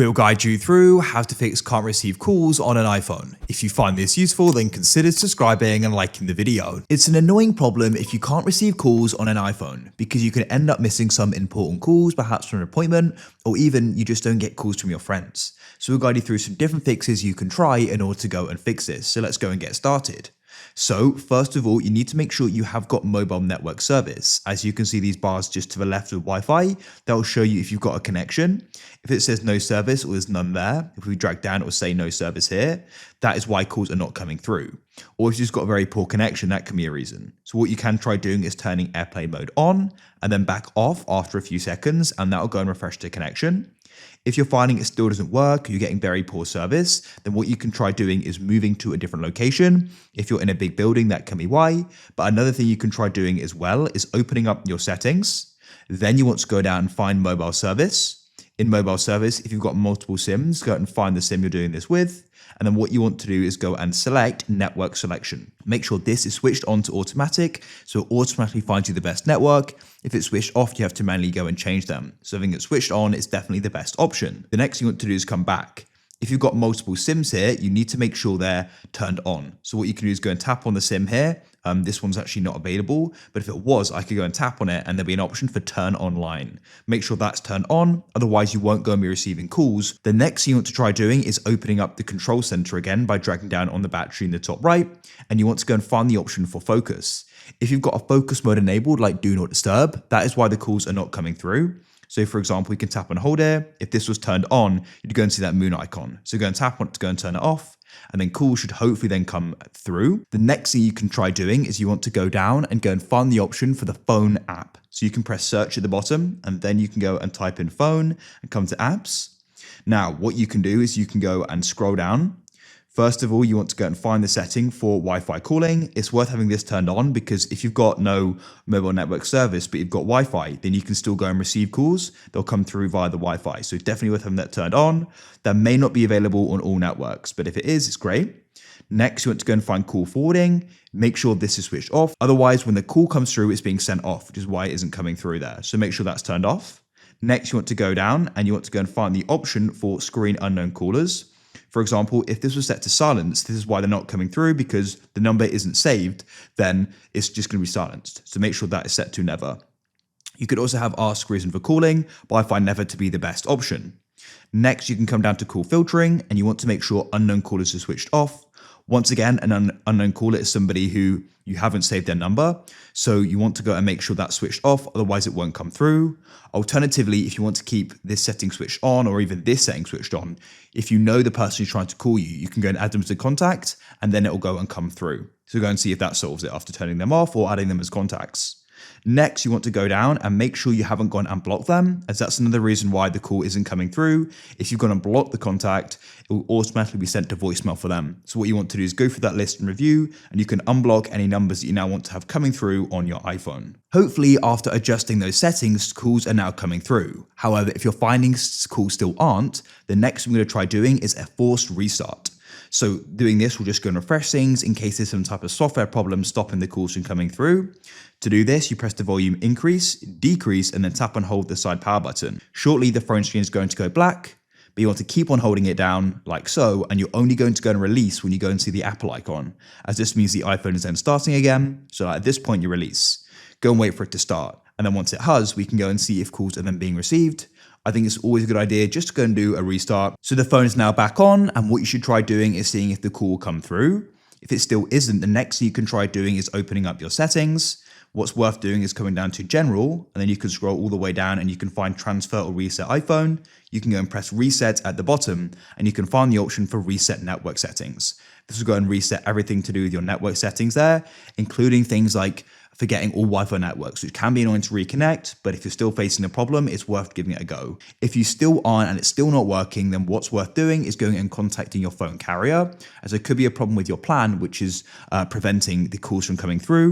We'll guide you through how to fix can't receive calls on an iPhone. If you find this useful, then consider subscribing and liking the video. It's an annoying problem if you can't receive calls on an iPhone because you can end up missing some important calls, perhaps from an appointment, or even you just don't get calls from your friends. So we'll guide you through some different fixes you can try in order to go and fix this. So let's go and get started. So first of all, you need to make sure you have got mobile network service. As you can see these bars just to the left with Wi-Fi, that will show you if you've got a connection. If it says no service or there's none there, if we drag down it will say no service here, that is why calls are not coming through. Or if you've just got a very poor connection, that can be a reason. So what you can try doing is turning airplane mode on and then back off after a few seconds, and that will go and refresh the connection. If you're finding it still doesn't work, you're getting very poor service, then what you can try doing is moving to a different location. If you're in a big building, that can be why. But another thing you can try doing as well is opening up your settings. Then you want to go down and find mobile service. In mobile service, if you've got multiple SIMs, go out and find the SIM you're doing this with. And then what you want to do is go and select network selection. Make sure this is switched on to automatic, so it automatically finds you the best network. If it's switched off, you have to manually go and change them. So having it switched on is definitely the best option. The next thing you want to do is come back. If you've got multiple SIMs here, you need to make sure they're turned on. So what you can do is go and tap on the SIM here. This one's actually not available, but if it was, I could go and tap on it and there'll be an option for turn online. Make sure that's turned on, otherwise you won't go and be receiving calls. The next thing you want to try doing is opening up the control center again by dragging down on the battery in the top right, and you want to go and find the option for focus. If you've got a focus mode enabled like do not disturb, that is why the calls are not coming through. So for example, you can tap and hold here. If this was turned on, you'd go and see that moon icon. So go and tap on it to go and turn it off, and then calls should hopefully then come through. The next thing you can try doing is you want to go down and go and find the option for the phone app. So you can press search at the bottom, and then you can go and type in phone and come to apps. Now, what you can do is you can go and scroll down. First of all, you want to go and find the setting for Wi-Fi calling. It's worth having this turned on because if you've got no mobile network service, but you've got Wi-Fi, then you can still go and receive calls. They'll come through via the Wi-Fi. So definitely worth having that turned on. That may not be available on all networks, but if it is, it's great. Next, you want to go and find call forwarding. Make sure this is switched off. Otherwise, when the call comes through, it's being sent off, which is why it isn't coming through there. So make sure that's turned off. Next, you want to go down and you want to go and find the option for screen unknown callers. For example, if this was set to silence, this is why they're not coming through, because the number isn't saved, then it's just going to be silenced. So make sure that is set to never. You could also have ask reason for calling, but I find never to be the best option. Next, you can come down to call filtering, and you want to make sure unknown callers are switched off. Once again, an unknown caller is somebody who you haven't saved their number, so you want to go and make sure that's switched off, otherwise it won't come through. Alternatively, if you want to keep this setting switched on or even this setting switched on, if you know the person who's trying to call you, you can go and add them as a contact and then it'll go and come through. So go and see if that solves it after turning them off or adding them as contacts. Next, you want to go down and make sure you haven't gone and blocked them, as that's another reason why the call isn't coming through. If you've gone and blocked the contact, it will automatically be sent to voicemail for them. So what you want to do is go through that list and review, and you can unblock any numbers that you now want to have coming through on your iPhone. Hopefully, after adjusting those settings, calls are now coming through. However, if you're finding calls still aren't, the next thing we're going to try doing is a forced restart. So doing this will just go and refresh things in case there's some type of software problem stopping the calls from coming through. To do this, you press the volume increase, decrease, and then tap and hold the side power button. Shortly, the phone screen is going to go black, but you want to keep on holding it down like so, and you're only going to go and release when you go and see the Apple icon, as this means the iPhone is then starting again. So at this point, you release. Go and wait for it to start. And then once it has, we can go and see if calls are then being received. I think it's always a good idea just to go and do a restart. So the phone is now back on, and what you should try doing is seeing if the call will come through. If it still isn't, the next thing you can try doing is opening up your settings. What's worth doing is coming down to general, and then you can scroll all the way down and you can find transfer or reset iPhone. You can go and press reset at the bottom, and you can find the option for reset network settings. This will go and reset everything to do with your network settings there, including things like forgetting all Wi-Fi networks, which can be annoying to reconnect, but if you're still facing a problem, it's worth giving it a go. If you still aren't and it's still not working, then what's worth doing is going and contacting your phone carrier, as there could be a problem with your plan, which is preventing the calls from coming through.